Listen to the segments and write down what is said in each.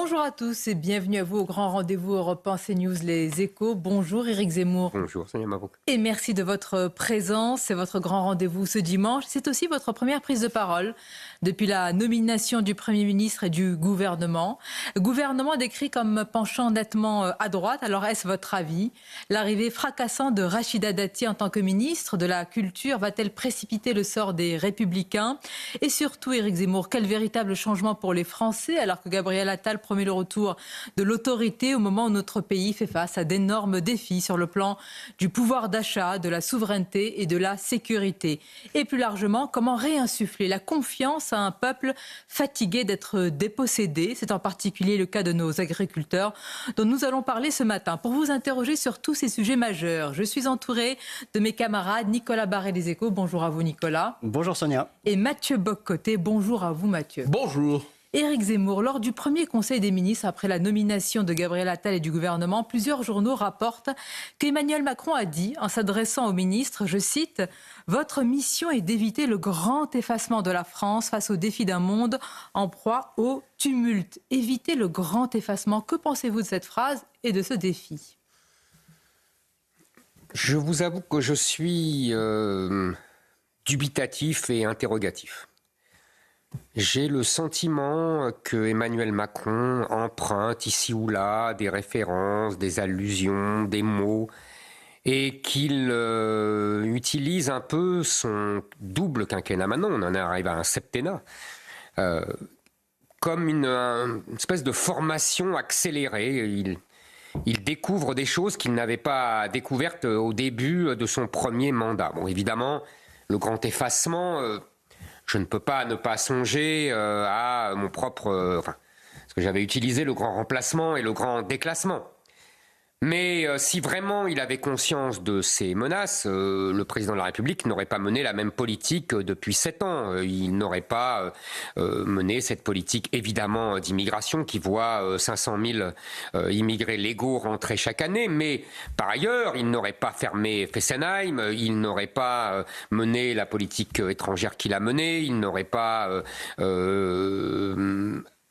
Bonjour à tous et bienvenue à vous au grand rendez-vous Europe 1 CNews Les Échos. Bonjour Éric Zemmour. Bonjour Sonia Mabrouk. Et merci de votre présence. C'est votre grand rendez-vous ce dimanche. C'est aussi votre première prise de parole depuis la nomination du Premier ministre et du gouvernement. Gouvernement décrit comme penchant nettement à droite. Alors est-ce votre avis? L'arrivée fracassante de Rachida Dati en tant que ministre de la Culture va-t-elle précipiter le sort des Républicains? Et surtout Éric Zemmour, quel véritable changement pour les Français alors que Gabriel Attal promet le retour de l'autorité au moment où notre pays fait face à d'énormes défis sur le plan du pouvoir d'achat, de la souveraineté et de la sécurité. Et plus largement, comment réinsuffler la confiance à un peuple fatigué d'être dépossédé? C'est en particulier le cas de nos agriculteurs dont nous allons parler ce matin. Pour vous interroger sur tous ces sujets majeurs, je suis entourée de mes camarades Nicolas Barré des Échos. Bonjour à vous Nicolas. Bonjour Sonia. Et Mathieu Bock-Côté. Bonjour à vous Mathieu. Bonjour. Éric Zemmour, lors du premier Conseil des ministres après la nomination de Gabriel Attal et du gouvernement, plusieurs journaux rapportent qu'Emmanuel Macron a dit, en s'adressant au ministre, je cite, « Votre mission est d'éviter le grand effacement de la France face aux défis d'un monde en proie au tumulte. » Éviter le grand effacement. Que pensez-vous de cette phrase et de ce défi? Je vous avoue que je suis dubitatif et interrogatif. J'ai le sentiment que Emmanuel Macron emprunte ici ou là des références, des allusions, des mots, et qu'il utilise un peu son double quinquennat. Maintenant, on en arrive à un septennat, comme une espèce de formation accélérée. Il découvre des choses qu'il n'avait pas découvertes au début de son premier mandat. Bon, évidemment, le grand effacement... je ne peux pas ne pas songer à mon propre... parce que j'avais utilisé le grand remplacement et le grand déclassement. Mais si vraiment il avait conscience de ces menaces, le président de la République n'aurait pas mené la même politique depuis 7 ans. Il n'aurait pas mené cette politique, évidemment, d'immigration qui voit 500 000 immigrés légaux rentrer chaque année. Mais par ailleurs, il n'aurait pas fermé Fessenheim, il n'aurait pas mené la politique étrangère qu'il a menée, il n'aurait pas...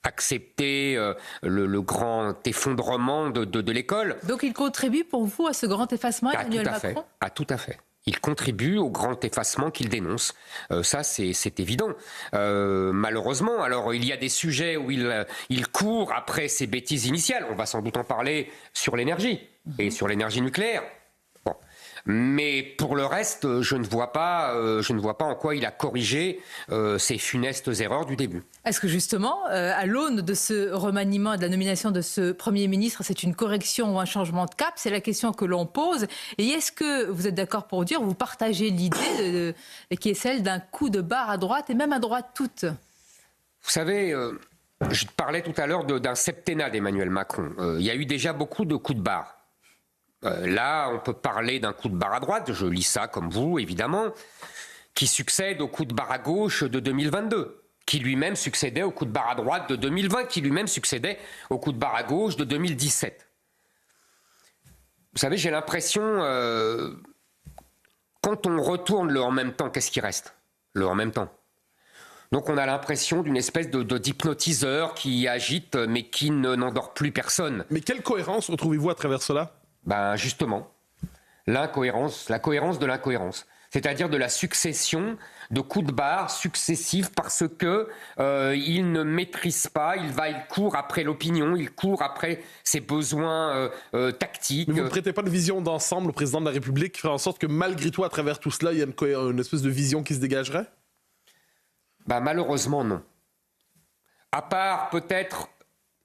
accepter le grand effondrement de l'école. Donc il contribue pour vous à ce grand effacement, Emmanuel Macron? Tout à fait. Il contribue au grand effacement qu'il dénonce. Ça, c'est évident. Malheureusement, alors il y a des sujets où il court après ses bêtises initiales. On va sans doute en parler sur l'énergie et sur l'énergie nucléaire. Bon. Mais pour le reste, je ne vois pas en quoi il a corrigé ces funestes erreurs du début. Est-ce que justement, à l'aune de ce remaniement et de la nomination de ce Premier ministre, c'est une correction ou un changement de cap? C'est la question que l'on pose. Et est-ce que vous êtes d'accord pour dire, vous partagez l'idée qui est celle d'un coup de barre à droite et même à droite toute? Vous savez, je parlais tout à l'heure d'un septennat d'Emmanuel Macron. Il y a eu déjà beaucoup de coups de barre. Là, on peut parler d'un coup de barre à droite, je lis ça comme vous, évidemment, qui succède au coup de barre à gauche de 2022, qui lui-même succédait au coup de barre à droite de 2020, qui lui-même succédait au coup de barre à gauche de 2017. Vous savez, j'ai l'impression, quand on retourne le en même temps, qu'est-ce qui reste? Le en même temps. Donc on a l'impression d'une espèce d'hypnotiseur qui agite, mais qui n'endort plus personne. Mais quelle cohérence retrouvez-vous à travers cela? Ben justement, la cohérence de l'incohérence. C'est-à-dire de la succession de coups de barre successifs parce que il ne maîtrise pas, il court après l'opinion, il court après ses besoins tactiques. Mais vous ne prêtez pas de vision d'ensemble au président de la République qui ferait en sorte que malgré tout, à travers tout cela, il y a une espèce de vision qui se dégagerait? Ben, malheureusement, non. À part peut-être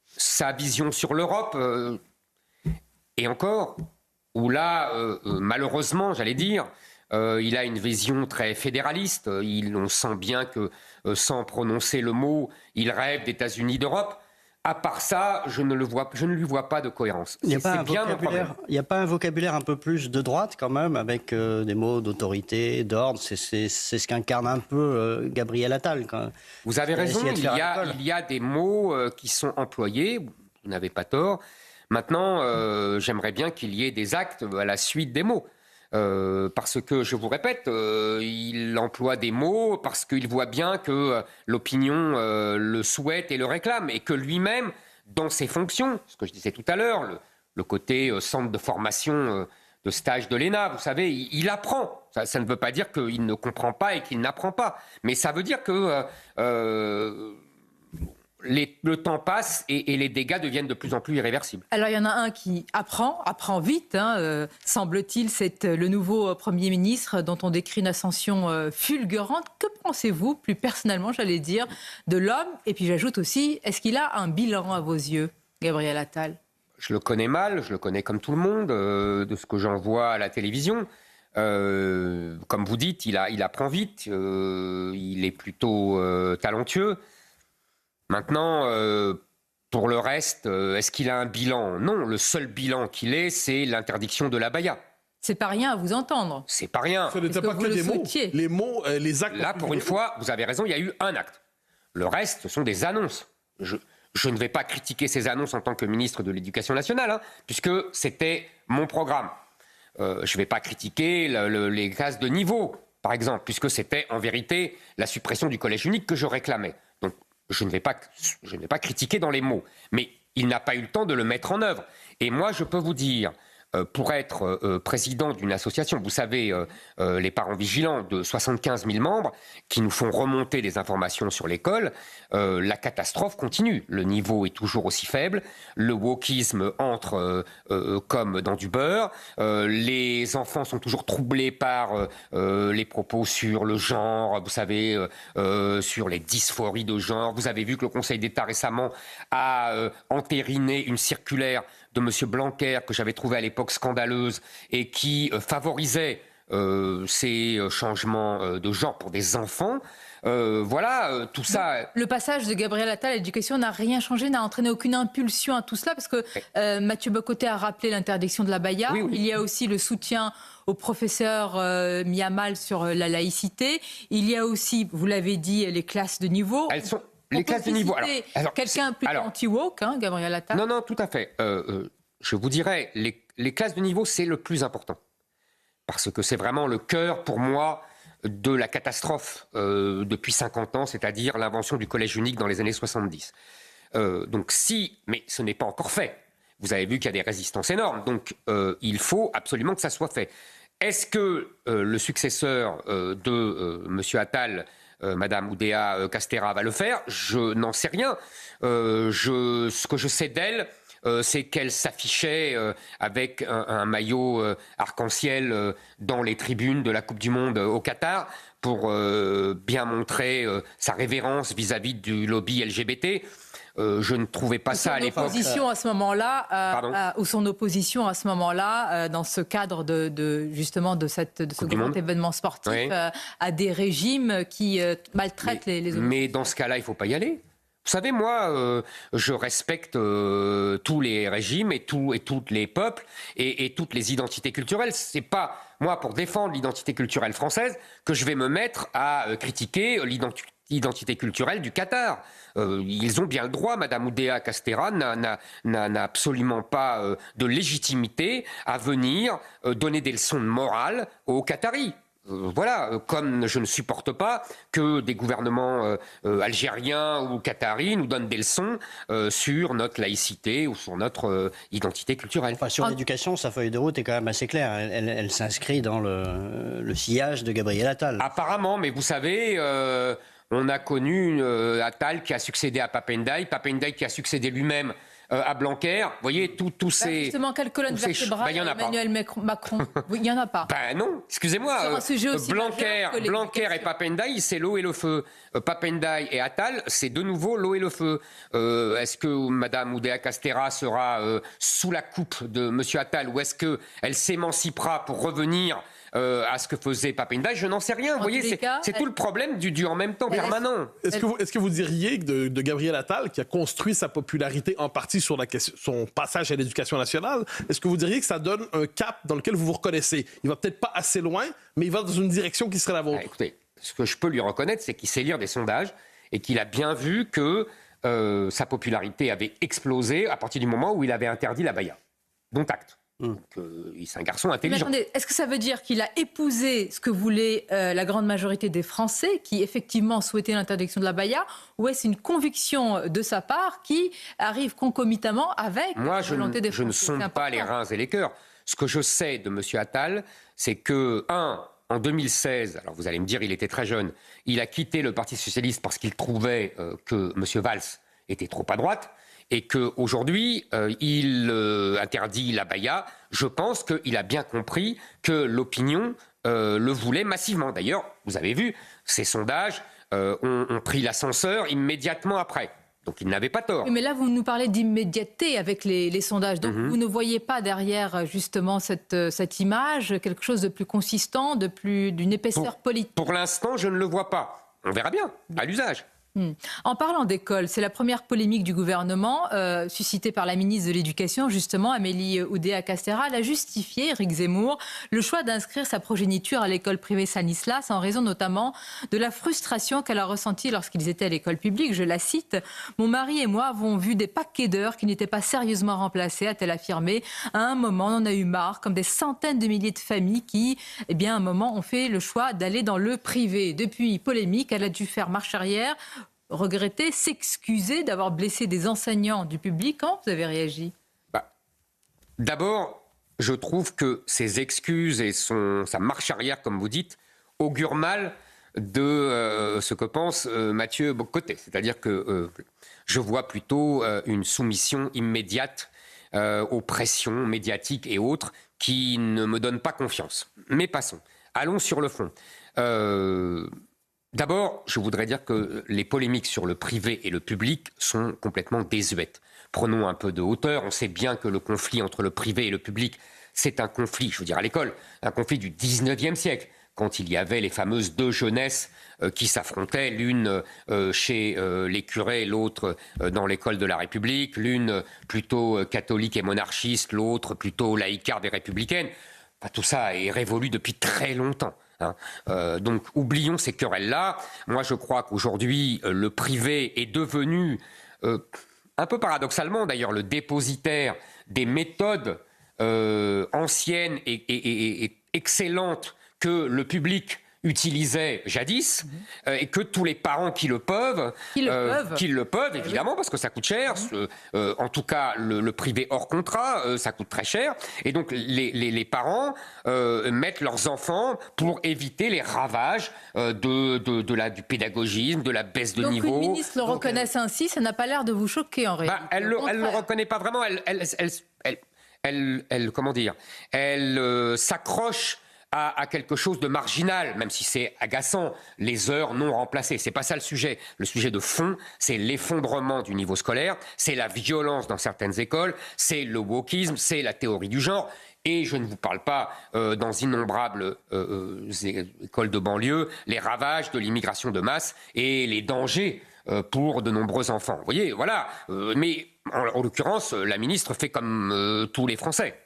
sa vision sur l'Europe... Et encore, où là, malheureusement, j'allais dire, il a une vision très fédéraliste. On sent bien que, sans prononcer le mot, il rêve d'États-Unis d'Europe. À part ça, je ne lui vois pas de cohérence. Il n'y a pas un vocabulaire un peu plus de droite quand même, avec des mots d'autorité, d'ordre. C'est ce qu'incarne un peu Gabriel Attal. Quand vous avez raison, il y a des mots qui sont employés, vous n'avez pas tort. Maintenant, j'aimerais bien qu'il y ait des actes à la suite des mots. Parce que, je vous répète, il emploie des mots parce qu'il voit bien que l'opinion le souhaite et le réclame, et que lui-même dans ses fonctions, ce que je disais tout à l'heure, le côté centre de formation de stage de l'ENA, vous savez, il apprend. Ça ne veut pas dire qu'il ne comprend pas et qu'il n'apprend pas, mais ça veut dire que le temps passe et les dégâts deviennent de plus en plus irréversibles. Alors, il y en a un qui apprend vite, semble-t-il, c'est le nouveau Premier ministre dont on décrit une ascension fulgurante. Que pensez-vous, plus personnellement, j'allais dire, de l'homme? Et puis j'ajoute aussi, est-ce qu'il a un bilan à vos yeux, Gabriel Attal? Je le connais mal, je le connais comme tout le monde, de ce que j'en vois à la télévision. Comme vous dites, il apprend vite, il est plutôt talentueux. Maintenant, pour le reste, est-ce qu'il a un bilan? Non, le seul bilan qu'il ait, c'est l'interdiction de l'abaya. C'est pas rien à vous entendre. C'est pas rien. Ce n'était pas que des mots. Les mots, les actes. Là, pour une fois, vous avez raison, il y a eu un acte. Le reste, ce sont des annonces. Je ne vais pas critiquer ces annonces en tant que ministre de l'Éducation nationale, puisque c'était mon programme. Je ne vais pas critiquer les classes de niveau, par exemple, puisque c'était en vérité la suppression du collège unique que je réclamais. Donc, je ne vais pas critiquer dans les mots. Mais il n'a pas eu le temps de le mettre en œuvre. Et moi, je peux vous dire, pour être président d'une association, vous savez, les parents vigilants de 75 000 membres qui nous font remonter des informations sur l'école, la catastrophe continue. Le niveau est toujours aussi faible, le wokisme entre comme dans du beurre, les enfants sont toujours troublés par les propos sur le genre, vous savez, sur les dysphories de genre. Vous avez vu que le Conseil d'État récemment a entériné une circulaire de M. Blanquer, que j'avais trouvé à l'époque scandaleuse, et qui favorisait ces changements de genre pour des enfants. Voilà, tout ça... Le passage de Gabriel Attal à l'éducation n'a rien changé, n'a entraîné aucune impulsion à tout cela, parce que Mathieu Bocoté a rappelé l'interdiction de l'abaya. Oui. Il y a aussi le soutien aux professeurs mis à mal sur la laïcité. Il y a aussi, vous l'avez dit, les classes de niveau. Elles sont... Les classes de niveau. Alors quelqu'un plutôt anti-woke, Gabriel Attal? Non, tout à fait. Je vous dirais, les classes de niveau, c'est le plus important. Parce que c'est vraiment le cœur, pour moi, de la catastrophe depuis 50 ans, c'est-à-dire l'invention du collège unique dans les années 70. Mais ce n'est pas encore fait. Vous avez vu qu'il y a des résistances énormes. Donc, il faut absolument que ça soit fait. Est-ce que le successeur de M. Attal... Madame Oudéa Castéra va le faire, je n'en sais rien. Ce que je sais d'elle, c'est qu'elle s'affichait avec un maillot arc-en-ciel dans les tribunes de la Coupe du Monde au Qatar pour bien montrer sa révérence vis-à-vis du lobby LGBT. Je ne trouvais pas ça à l'époque. Opposition à ce moment-là, ou son opposition à ce moment-là, dans ce cadre justement de ce grand événement sportif, oui. À des régimes qui maltraitent les oppositions. Mais dans ce cas-là, il ne faut pas y aller. Vous savez, moi, je respecte tous les régimes et tous les peuples et toutes les identités culturelles. C'est pas moi, pour défendre l'identité culturelle française, que je vais me mettre à critiquer l'identité culturelle du Qatar. Ils ont bien le droit. Madame Oudéa Castéra n'a absolument pas de légitimité à venir donner des leçons de morale aux Qataris. Voilà, comme je ne supporte pas que des gouvernements algériens ou qataris nous donnent des leçons sur notre laïcité ou sur notre identité culturelle. Enfin, sur l'éducation, sa feuille de route est quand même assez claire. Elle s'inscrit dans le sillage de Gabriel Attal. Apparemment, mais vous savez... on a connu Attal qui a succédé à Pape Ndiaye qui a succédé lui-même à Blanquer. Vous voyez, tous ces... Justement, quelle colonne vertébrale Emmanuel Macron? Il n'y en a pas. Ben non, excusez-moi. Blanquer et Pape Ndiaye, c'est l'eau et le feu. Pape Ndiaye et Attal, c'est de nouveau l'eau et le feu. Est-ce que Mme Oudéa Castéra sera sous la coupe de M. Attal ou est-ce qu'elle s'émancipera pour revenir à ce que faisait Pape Ndiaye, je n'en sais rien. Vous voyez, c'est tout le problème du en même temps permanent. Est-ce que vous diriez que de Gabriel Attal, qui a construit sa popularité en partie sur son passage à l'éducation nationale, est-ce que vous diriez que ça donne un cap dans lequel vous vous reconnaissez? Il va peut-être pas assez loin, mais il va dans une direction qui serait la vôtre. Écoutez, ce que je peux lui reconnaître, c'est qu'il sait lire des sondages et qu'il a bien vu que sa popularité avait explosé à partir du moment où il avait interdit l'abaya. Dont acte. Donc, c'est un garçon intelligent. Mais attendez, est-ce que ça veut dire qu'il a épousé ce que voulait la grande majorité des Français qui effectivement souhaitaient l'interdiction de la baya, ou est-ce une conviction de sa part qui arrive concomitamment avec la volonté des Français? Je ne sonde pas les reins et les cœurs. Ce que je sais de M. Attal, c'est que, en 2016, alors vous allez me dire, il était très jeune, il a quitté le Parti socialiste parce qu'il trouvait que M. Valls était trop à droite. Et qu'aujourd'hui, il interdit la baya. Je pense qu'il a bien compris que l'opinion le voulait massivement. D'ailleurs, vous avez vu, ces sondages ont pris l'ascenseur immédiatement après. Donc il n'avait pas tort. Oui, mais là, vous nous parlez d'immédiateté avec les sondages. Donc vous ne voyez pas derrière justement cette image quelque chose de plus consistant, d'une épaisseur politique? Pour l'instant, je ne le vois pas. On verra bien, à l'usage. En parlant d'école, c'est la première polémique du gouvernement suscitée par la ministre de l'Éducation, justement, Amélie Oudéa-Castéra. Elle a justifié, Éric Zemmour, le choix d'inscrire sa progéniture à l'école privée Stanislas en raison notamment de la frustration qu'elle a ressentie lorsqu'ils étaient à l'école publique. Je la cite, « Mon mari et moi avons vu des paquets d'heures qui n'étaient pas sérieusement remplacées », a-t-elle affirmé. À un moment, on en a eu marre, comme des centaines de milliers de familles qui, à un moment, ont fait le choix d'aller dans le privé. Depuis, polémique, elle a dû faire marche arrière, regretter, s'excuser d'avoir blessé des enseignants du public. Comment vous avez réagi? D'abord, je trouve que ces excuses et sa marche arrière, comme vous dites, augurent mal de ce que pense Mathieu Bock-Côté. C'est-à-dire que je vois plutôt une soumission immédiate aux pressions médiatiques et autres qui ne me donnent pas confiance. Mais passons. Allons sur le fond. D'abord, je voudrais dire que les polémiques sur le privé et le public sont complètement désuètes. Prenons un peu de hauteur. On sait bien que le conflit entre le privé et le public, c'est un conflit, je veux dire à l'école, un conflit du 19e siècle, quand il y avait les fameuses deux jeunesses qui s'affrontaient, l'une chez les curés, l'autre dans l'école de la République, l'une plutôt catholique et monarchiste, l'autre plutôt laïcarde et républicaine. Enfin, tout ça est révolu depuis très longtemps. Donc oublions ces querelles-là. Moi je crois qu'aujourd'hui le privé est devenu, un peu paradoxalement d'ailleurs, le dépositaire des méthodes anciennes et excellentes que le public utilisait jadis et que tous les parents qui le peuvent, évidemment, parce que ça coûte cher. En tout cas, le privé hors contrat, ça coûte très cher. Et donc, les parents mettent leurs enfants pour éviter les ravages du pédagogisme, de la baisse de niveau. Donc, une ministre le reconnaisse ainsi, ça n'a pas l'air de vous choquer en réalité. Elle ne le reconnaît pas vraiment. Comment dire, elle s'accroche à quelque chose de marginal, même si c'est agaçant, les heures non remplacées. C'est pas ça le sujet. Le sujet de fond, c'est l'effondrement du niveau scolaire, c'est la violence dans certaines écoles, c'est le wokisme, c'est la théorie du genre. Et je ne vous parle pas, dans innombrables écoles de banlieue, les ravages de l'immigration de masse et les dangers pour de nombreux enfants. Vous voyez, voilà. Mais en l'occurrence, la ministre fait comme tous les Français.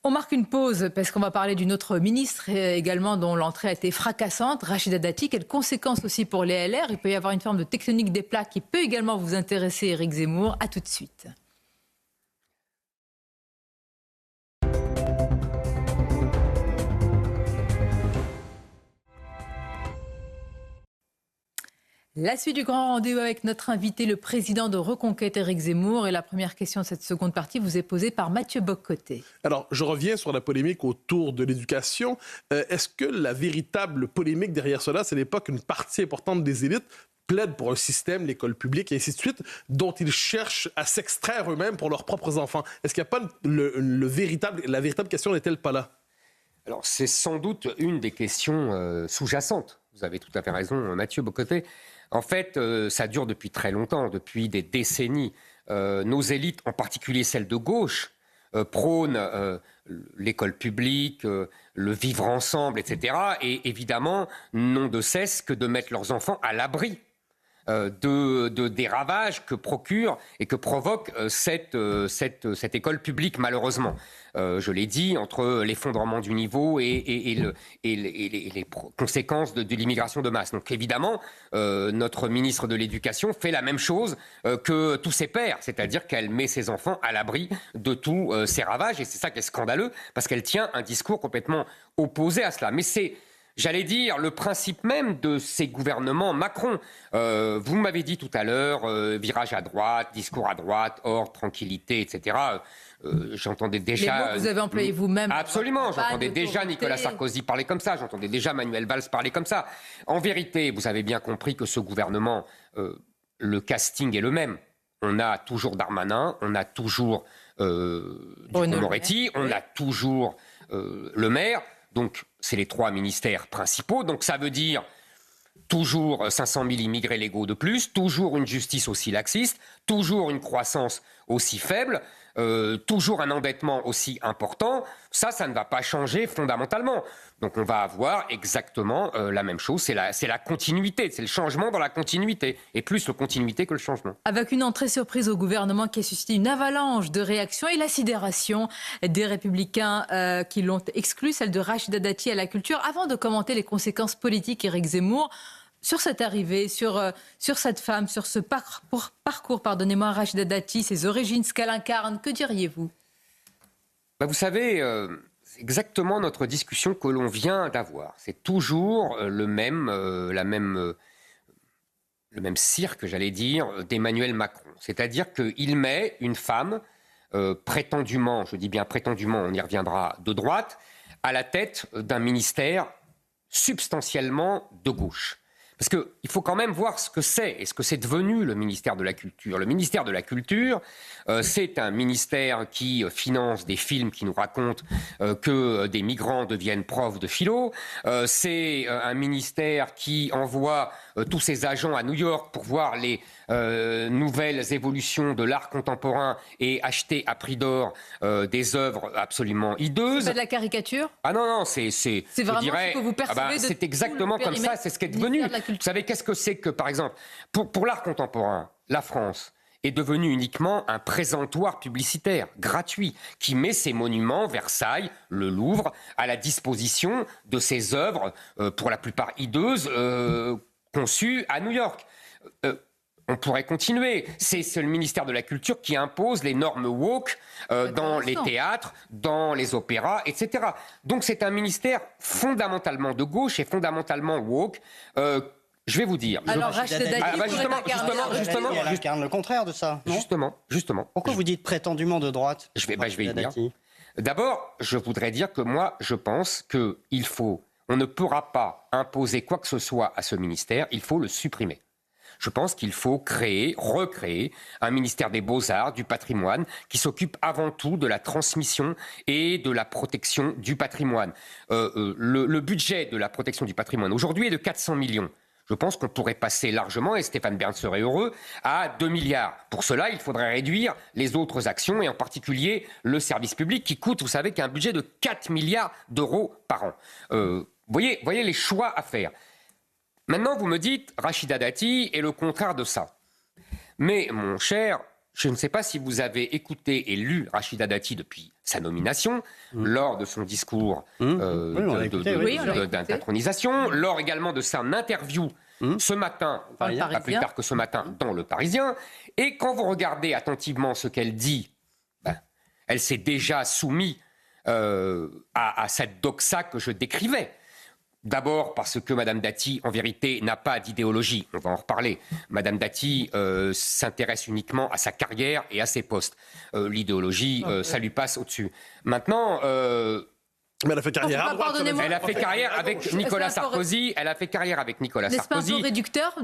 On marque une pause parce qu'on va parler d'une autre ministre également dont l'entrée a été fracassante, Rachida Dati. Quelles conséquences aussi pour les LR? Il peut y avoir une forme de tectonique des plaques qui peut également vous intéresser, Éric Zemmour. À tout de suite. La suite du grand rendez-vous avec notre invité, le président de Reconquête, Éric Zemmour. Et la première question de cette seconde partie vous est posée par Mathieu Bock-Côté. Alors, je reviens sur la polémique autour de l'éducation. Est-ce que la véritable polémique derrière cela, c'est l'époque qu'une partie importante des élites plaident pour un système, l'école publique et ainsi de suite, dont ils cherchent à s'extraire eux-mêmes pour leurs propres enfants? Est-ce qu'il n'y a pas la véritable question n'est-elle pas là? Alors, c'est sans doute une des questions sous-jacentes. Vous avez tout à fait raison, Mathieu Bock-Côté. En fait, ça dure depuis très longtemps, depuis des décennies. Nos élites, en particulier celles de gauche, prônent l'école publique, le vivre ensemble, etc. Et évidemment, n'ont de cesse que de mettre leurs enfants à l'abri des ravages que procure et que provoque cette école publique, malheureusement. Je l'ai dit, entre l'effondrement du niveau et les conséquences de l'immigration de masse. Donc évidemment, notre ministre de l'Éducation fait la même chose que tous ses pairs, c'est-à-dire qu'elle met ses enfants à l'abri de tous ces ravages, et c'est ça qui est scandaleux, parce qu'elle tient un discours complètement opposé à cela. Mais c'est, j'allais dire, le principe même de ces gouvernements Macron. Vous m'avez dit tout à l'heure, virage à droite, discours à droite, ordre, tranquillité, etc. J'entendais déjà... Les mots que vous avez employés vous-même. Absolument, j'entendais déjà Nicolas Sarkozy parler comme ça, j'entendais déjà Manuel Valls parler comme ça. En vérité, vous avez bien compris que ce gouvernement, le casting est le même. On a toujours Darmanin, on a toujours Dupond-Moretti, on a toujours le maire. Donc, c'est les 3 ministères principaux. Donc, ça veut dire toujours 500 000 immigrés légaux de plus, toujours une justice aussi laxiste, toujours une croissance aussi faible, toujours un endettement aussi important. Ça ne va pas changer fondamentalement. Donc, on va avoir exactement la même chose. C'est la continuité, c'est le changement dans la continuité, et plus la continuité que le changement. Avec une entrée surprise au gouvernement qui a suscité une avalanche de réactions et la sidération des Républicains qui l'ont exclu, celle de Rachida Dati à la culture. Avant de commenter les conséquences politiques, Éric Zemmour, sur cette arrivée, sur cette femme, sur ce parcours, pardonnez-moi, Rachida Dati, ses origines, ce qu'elle incarne, que diriez-vous ? Vous savez, c'est exactement notre discussion que l'on vient d'avoir. C'est toujours le même cirque, j'allais dire, d'Emmanuel Macron. C'est-à-dire qu'il met une femme, prétendument, je dis bien prétendument, on y reviendra, de droite, à la tête d'un ministère substantiellement de gauche. Parce qu'il faut quand même voir ce que c'est et ce que c'est devenu le ministère de la Culture. Le ministère de la Culture, c'est un ministère qui finance des films qui nous racontent que des migrants deviennent profs de philo. C'est un ministère qui envoie tous ses agents à New York pour voir les nouvelles évolutions de l'art contemporain et acheter à prix d'or des œuvres absolument hideuses. C'est pas de la caricature ? Ah non, c'est vraiment ce que vous percevez de c'est exactement comme ça, c'est ce qui est devenu. Vous savez, qu'est-ce que c'est que, par exemple, pour l'art contemporain, la France est devenue uniquement un présentoir publicitaire gratuit qui met ses monuments, Versailles, le Louvre, à la disposition de ses œuvres, pour la plupart hideuses, conçues à New York. On pourrait continuer. C'est le ministère de la Culture qui impose les normes woke dans les théâtres, dans les opéras, etc. Donc c'est un ministère fondamentalement de gauche et fondamentalement woke. Je vais vous dire. Alors Rachida Dati, justement, elle incarne le contraire de ça, non ? Justement. Pourquoi vous dites prétendument de droite ? Je vais y dire. D'abord, je voudrais dire que moi, je pense on ne pourra pas imposer quoi que ce soit à ce ministère, il faut le supprimer. Je pense qu'il faut recréer un ministère des Beaux-Arts, du patrimoine, qui s'occupe avant tout de la transmission et de la protection du patrimoine. Le budget de la protection du patrimoine aujourd'hui est de 400 millions. Je pense qu'on pourrait passer largement, et Stéphane Bern serait heureux, à 2 milliards. Pour cela, il faudrait réduire les autres actions, et en particulier le service public, qui coûte, vous savez, qu'un budget de 4 milliards d'euros par an. Voyez les choix à faire. Maintenant, vous me dites, Rachida Dati est le contraire de ça. Mais, mon cher, je ne sais pas si vous avez écouté et lu Rachida Dati depuis sa nomination, lors de son discours d'intronisation, lors également de son interview ce matin, pas plus tard que ce matin, dans Le Parisien. Et quand vous regardez attentivement ce qu'elle dit, elle s'est déjà soumise à cette doxa que je décrivais. D'abord parce que Mme Dati, en vérité, n'a pas d'idéologie. On va en reparler. Mme Dati s'intéresse uniquement à sa carrière et à ses postes. L'idéologie, ça lui passe au-dessus. Maintenant... Mais elle a fait carrière à droite. Elle a fait carrière avec Nicolas Sarkozy. Elle a fait carrière avec Nicolas Sarkozy. N'est-ce pas un peu réducteur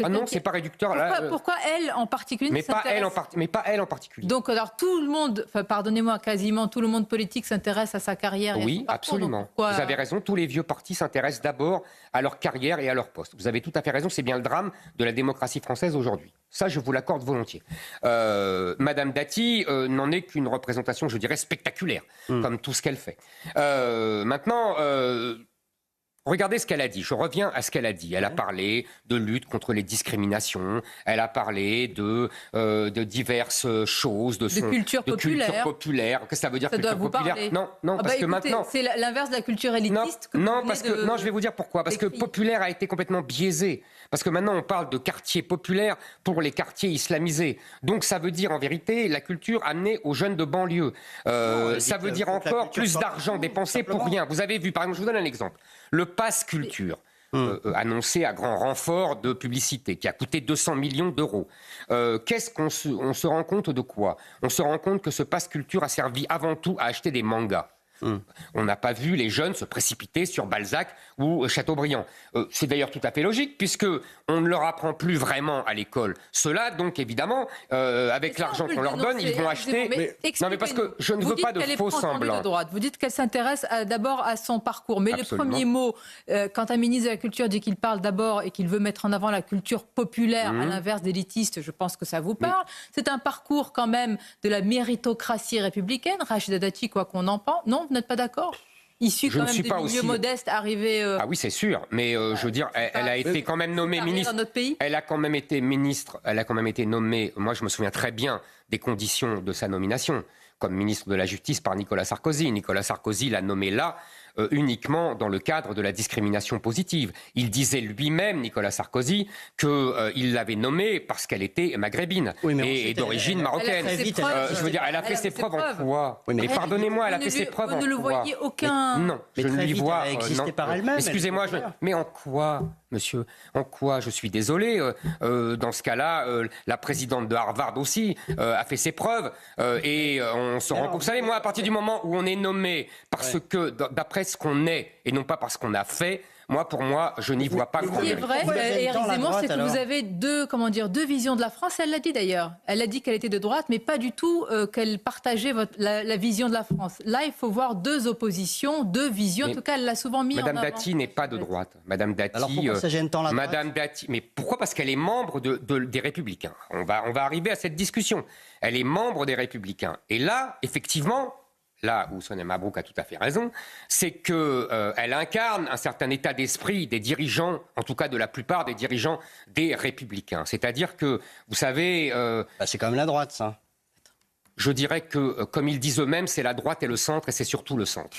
non, c'est pas réducteur. Pourquoi elle en particulier mais pas elle en particulier. Donc alors tout le monde, pardonnez-moi, quasiment tout le monde politique s'intéresse à sa carrière. Oui, absolument. Vous avez raison. Tous les vieux partis s'intéressent d'abord à leur carrière et à leur poste. Vous avez tout à fait raison. C'est bien le drame de la démocratie française aujourd'hui. Ça, je vous l'accorde volontiers. Madame Dati n'en est qu'une représentation, je dirais, spectaculaire, comme tout ce qu'elle fait. Maintenant, Regardez ce qu'elle a dit. Je reviens à ce qu'elle a dit. Elle a parlé de lutte contre les discriminations. Elle a parlé de diverses choses, de culture populaire. Qu'est-ce que ça veut dire, ça culture populaire? Parler. Non, parce écoutez, que maintenant, c'est l'inverse de la culture élitiste. Non, je vais vous dire pourquoi. Parce que populaire a été complètement biaisé. Parce que maintenant, on parle de quartiers populaires pour les quartiers islamisés. Donc, ça veut dire en vérité la culture amenée aux jeunes de banlieue. Ça veut dire encore plus d'argent dépensé pour rien. Vous avez vu, par exemple, je vous donne un exemple. Le pass culture. Annoncé à grand renfort de publicité, qui a coûté 200 millions d'euros. Qu'est-ce qu'on se rend compte de quoi? On se rend compte que ce pass culture a servi avant tout à acheter des mangas. On n'a pas vu les jeunes se précipiter sur Balzac ou Chateaubriand. C'est d'ailleurs tout à fait logique, puisque on ne leur apprend plus vraiment à l'école. Cela, donc, évidemment, avec l'argent qu'on leur donne, ils vont acheter... Non, mais parce que je ne veux pas de faux semblants. Vous dites qu'elle s'intéresse d'abord à son parcours. Mais Absolument. le premier mot, quand un ministre de la Culture dit qu'il parle d'abord et qu'il veut mettre en avant la culture populaire, à l'inverse d'élitiste, je pense que ça vous parle. C'est un parcours quand même de la méritocratie républicaine. Rachida Dati, quoi qu'on en pense. Non, vous n'êtes pas d'accord? Issu quand même des milieux modestes, arrivé... Ah oui, c'est sûr, mais je veux dire, elle a été quand même nommée ministre. Dans notre pays. Elle a quand même été ministre, elle a quand même été nommée, moi je me souviens très bien des conditions de sa nomination, comme ministre de la Justice par Nicolas Sarkozy. Nicolas Sarkozy l'a nommée là uniquement dans le cadre de la discrimination positive. Il disait lui-même, Nicolas Sarkozy, qu'il l'avait nommée parce qu'elle était maghrébine et d'origine marocaine. Je veux dire, elle a fait ses preuves en quoi? Mais pardonnez-moi, elle a fait ses preuves en quoi? Vous ne le voyez aucun... Non, je ne lui vois... existé par elle-même. Excusez-moi, mais en quoi, monsieur? En quoi? Je suis désolé. Dans ce cas-là, la présidente de Harvard aussi a fait ses preuves. Et on se rend compte... Vous savez, moi, à partir du moment où on est nommé parce que, d'après ce qu'on est, et non pas parce qu'on a fait, pour moi, je n'y vois pas grand Ce qui est vrai, Éric Zemmour, c'est que vous avez deux visions de la France. Elle l'a dit d'ailleurs. Elle a dit qu'elle était de droite, mais pas du tout qu'elle partageait la vision de la France. Là, il faut voir deux oppositions, deux visions. En tout cas, elle l'a souvent mis en avant. Madame Dati n'est pas de droite. Madame Dati. Alors pourquoi ça gêne tant la droite? Madame Dati. Mais pourquoi? Parce qu'elle est membre des Républicains. On va arriver à cette discussion. Elle est membre des Républicains. Et là, effectivement. Là où Sonia Mabrouk a tout à fait raison, c'est qu'elle incarne un certain état d'esprit des dirigeants, en tout cas de la plupart des dirigeants des Républicains. C'est-à-dire que, vous savez... c'est quand même la droite, ça. Je dirais que, comme ils disent eux-mêmes, c'est la droite et le centre, et c'est surtout le centre.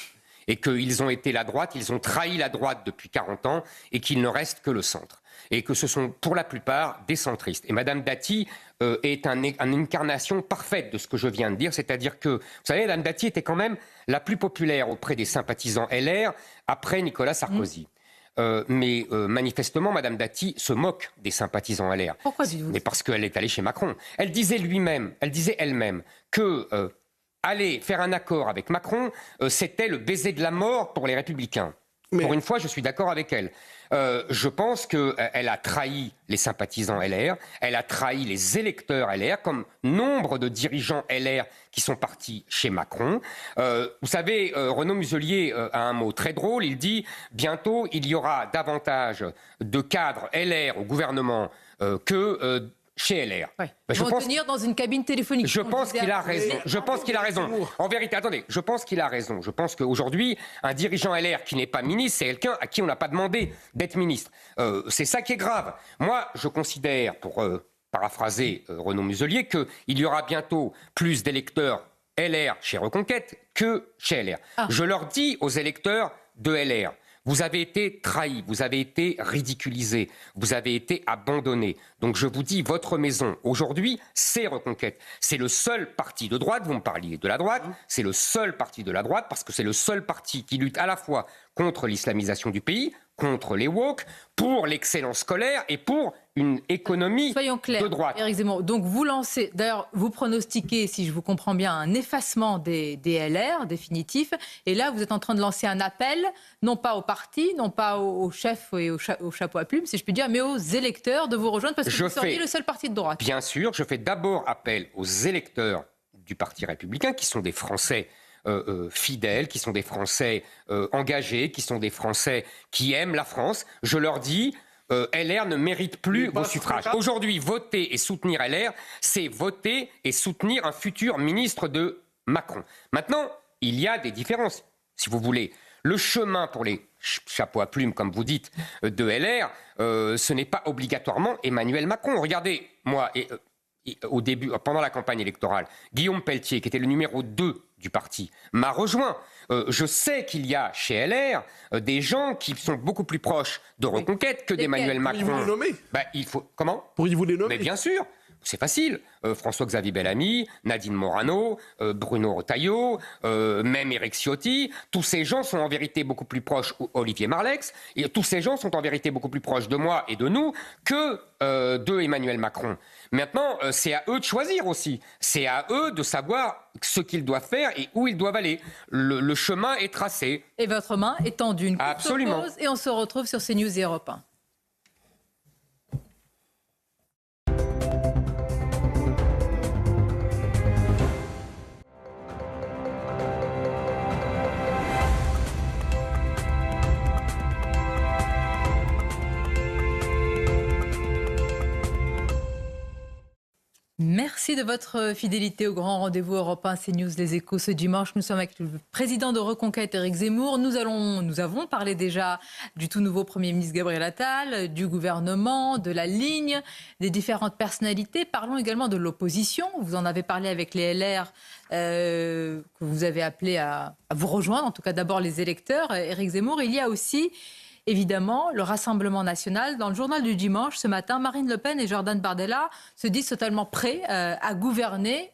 Et qu'ils ont été la droite, ils ont trahi la droite depuis 40 ans, et qu'il ne reste que le centre. Et que ce sont pour la plupart des centristes. Et Madame Dati est une incarnation parfaite de ce que je viens de dire, c'est-à-dire que, vous savez, Madame Dati était quand même la plus populaire auprès des sympathisants LR après Nicolas Sarkozy. Mais manifestement, Madame Dati se moque des sympathisants LR. Pourquoi dites-vous? Mais parce qu'elle est allée chez Macron. Elle disait elle-même que aller faire un accord avec Macron, c'était le baiser de la mort pour les Républicains. Mais... Pour une fois, je suis d'accord avec elle. Je pense qu'elle a trahi les sympathisants LR, elle a trahi les électeurs LR, comme nombre de dirigeants LR qui sont partis chez Macron. Vous savez, Renaud Muselier a un mot très drôle, il dit « Bientôt, il y aura davantage de cadres LR au gouvernement que... chez LR. Ouais. Je pense tenir dans une cabine téléphonique. Je pense qu'il a raison. Je pense qu'il a raison. En vérité, attendez, je pense qu'il a raison. Je pense qu'aujourd'hui, un dirigeant LR qui n'est pas ministre, c'est quelqu'un à qui on n'a pas demandé d'être ministre. C'est ça qui est grave. Moi, je considère, pour paraphraser Renaud Muselier, qu'il y aura bientôt plus d'électeurs LR chez Reconquête que chez LR. Je leur dis aux électeurs de LR, vous avez été trahis, vous avez été ridiculisés, vous avez été abandonnés. Donc je vous dis, votre maison, aujourd'hui, c'est Reconquête. C'est le seul parti de droite, vous me parliez de la droite, c'est le seul parti de la droite parce que c'est le seul parti qui lutte à la fois contre l'islamisation du pays, contre les woke, pour l'excellence scolaire et pour une économie Soyons clairs, de droite. Éric Zemmour, donc vous lancez, d'ailleurs vous pronostiquez, si je vous comprends bien, un effacement des LR définitif, et là vous êtes en train de lancer un appel, non pas au parti, non pas aux chefs et au chapeau à plumes, si je puis dire, mais aux électeurs de vous rejoindre, parce que vous seriez le seul parti de droite. Bien sûr, je fais d'abord appel aux électeurs du Parti républicain, qui sont des Français fidèles, qui sont des Français engagés, qui sont des Français qui aiment la France. Je leur dis, LR ne mérite plus vos suffrages. Aujourd'hui, voter et soutenir LR, c'est voter et soutenir un futur ministre de Macron. Maintenant, il y a des différences, si vous voulez. Le chemin pour les chapeaux à plumes, comme vous dites, de LR, ce n'est pas obligatoirement Emmanuel Macron. Regardez, moi, au début, pendant la campagne électorale, Guillaume Pelletier, qui était le numéro 2 du parti, m'a rejoint. Je sais qu'il y a chez LR des gens qui sont beaucoup plus proches de Reconquête que d'Emmanuel Macron. Pourriez-vous les nommer? Il faut... Comment? Pourriez-vous les nommer? Mais bien sûr. C'est facile. François-Xavier Bellamy, Nadine Morano, Bruno Retailleau, même Éric Ciotti, tous ces gens sont en vérité beaucoup plus proches, Olivier Marleix, et tous ces gens sont en vérité beaucoup plus proches de moi et de nous que de Emmanuel Macron. Maintenant, c'est à eux de choisir aussi. C'est à eux de savoir ce qu'ils doivent faire et où ils doivent aller. Le chemin est tracé. Et votre main est tendue. Une courte Absolument. pause et on se retrouve sur CNews et Europe 1. Merci de votre fidélité au grand rendez-vous Europe 1 CNews Les Échos ce dimanche. Nous sommes avec le président de Reconquête, Éric Zemmour. Nous avons parlé déjà du tout nouveau Premier ministre Gabriel Attal, du gouvernement, de la ligne, des différentes personnalités. Parlons également de l'opposition. Vous en avez parlé avec les LR que vous avez appelé à vous rejoindre, en tout cas d'abord les électeurs. Éric Zemmour, il y a aussi... évidemment, le Rassemblement national. Dans le journal du dimanche, ce matin, Marine Le Pen et Jordan Bardella se disent totalement prêts à gouverner.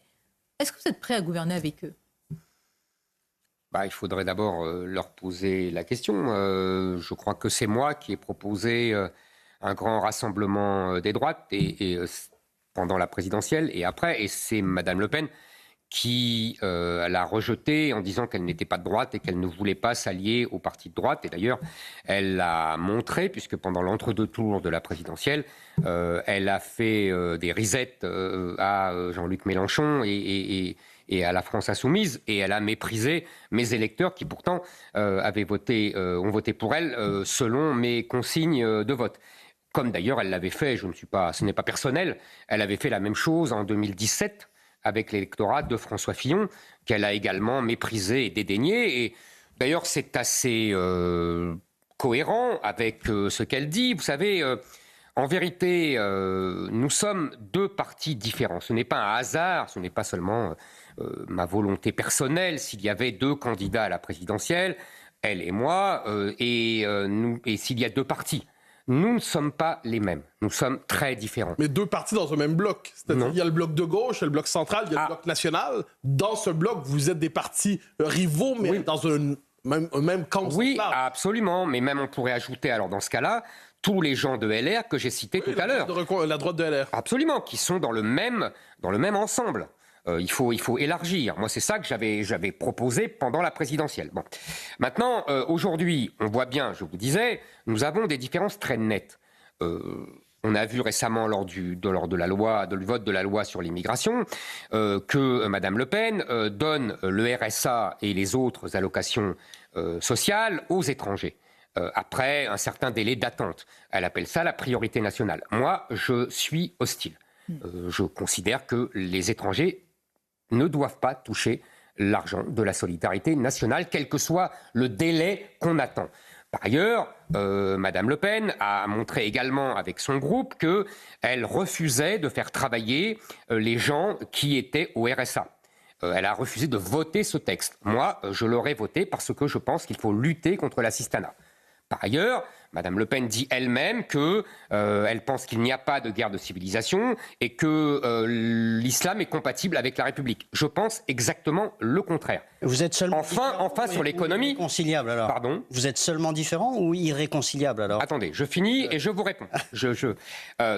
Est-ce que vous êtes prêts à gouverner avec eux ? Il faudrait d'abord leur poser la question. Je crois que c'est moi qui ai proposé un grand rassemblement des droites pendant la présidentielle et après. Et c'est Madame Le Pen qui l'a rejetée en disant qu'elle n'était pas de droite et qu'elle ne voulait pas s'allier au parti de droite. Et d'ailleurs, elle l'a montré, puisque pendant l'entre-deux tours de la présidentielle, elle a fait des risettes à Jean-Luc Mélenchon et à la France Insoumise, et elle a méprisé mes électeurs qui pourtant ont voté pour elle selon mes consignes de vote. Comme d'ailleurs elle l'avait fait, ce n'est pas personnel, elle avait fait la même chose en 2017 avec l'électorat de François Fillon, qu'elle a également méprisé et dédaigné. Et d'ailleurs, c'est assez cohérent avec ce qu'elle dit. Vous savez, en vérité, nous sommes deux partis différents. Ce n'est pas un hasard, ce n'est pas seulement ma volonté personnelle. S'il y avait deux candidats à la présidentielle, elle et moi, et s'il y a deux partis, nous ne sommes pas les mêmes. Nous sommes très différents. Mais deux partis dans un même bloc. C'est-à-dire, il y a le bloc de gauche, il y a le bloc central, il y a le bloc national. Dans ce bloc, vous êtes des partis rivaux, mais dans un même camp. Oui, absolument. Mais même on pourrait ajouter, alors dans ce cas-là, tous les gens de LR que j'ai cités tout à l'heure. La droite de LR. Absolument, qui sont dans le même ensemble. Il faut élargir. Moi, c'est ça que j'avais proposé pendant la présidentielle. Bon. Maintenant, aujourd'hui, on voit bien, je vous disais, nous avons des différences très nettes. On a vu récemment lors du vote de la loi sur l'immigration que Madame Le Pen donne le RSA et les autres allocations sociales aux étrangers. Après un certain délai d'attente. Elle appelle ça la priorité nationale. Moi, je suis hostile. Je considère que les étrangers ne doivent pas toucher l'argent de la solidarité nationale, quel que soit le délai qu'on attend. Par ailleurs, Madame Le Pen a montré également avec son groupe qu'elle refusait de faire travailler les gens qui étaient au RSA. Elle a refusé de voter ce texte. Moi, je l'aurais voté parce que je pense qu'il faut lutter contre l'assistanat. Par ailleurs, Madame Le Pen dit elle-même qu'elle pense qu'il n'y a pas de guerre de civilisation et que l'islam est compatible avec la République. Je pense exactement le contraire. Vous êtes seulement enfin sur l'économie. Irréconciliable alors. Pardon. Vous êtes seulement différent ou irréconciliable alors? Attendez, je finis et je vous réponds.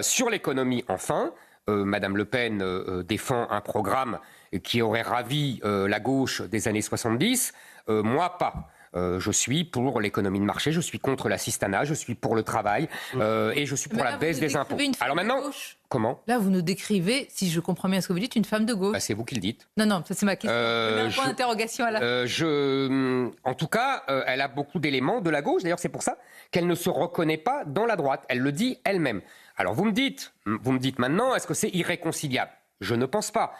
Sur l'économie, enfin, Madame Le Pen défend un programme qui aurait ravi la gauche des années 70. Moi, pas. Je suis pour l'économie de marché, je suis contre l'assistanat, je suis pour le travail et je suis pour la baisse des impôts. Alors maintenant, comment? Là, vous nous décrivez, si je comprends bien ce que vous dites, une femme de gauche. C'est vous qui le dites. Non, ça c'est ma question. Un point d'interrogation à la fin. En tout cas, elle a beaucoup d'éléments de la gauche. D'ailleurs, c'est pour ça qu'elle ne se reconnaît pas dans la droite. Elle le dit elle-même. Alors vous me dites maintenant, est-ce que c'est irréconciliable? Je ne pense pas.